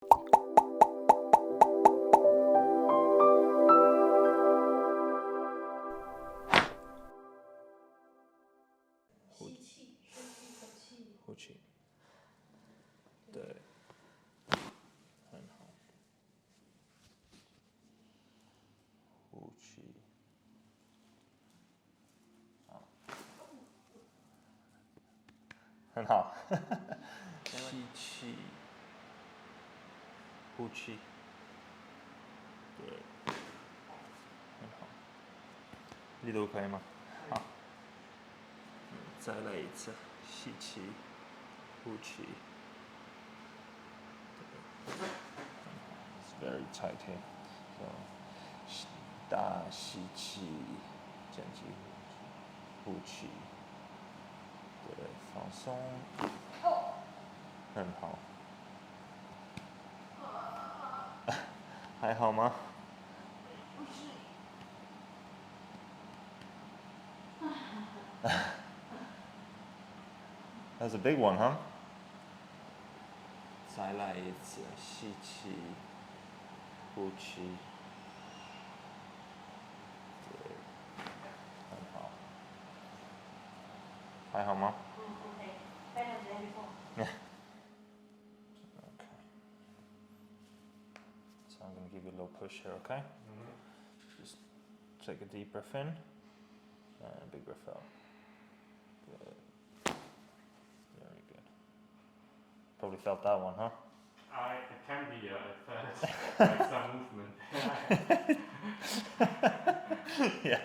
呼气，对，很好。呼气，好，很好。吸气，呼气，对，很好。力度可以吗？好，再来一次，吸气，呼气。It's very tight here. So, 大吸气，减气，呼气，对，放松，很好。还好吗？不是。That's a big one, huh? 再来一次，吸气，呼气，对，很好。还好吗？Okay. Better than before. Okay. So I'm going to give you a little push here, okay? Just take a deep breath in and a big breath out. Good. Very good. Probably felt that one, huh? It can be at first, like some movement. Yeah.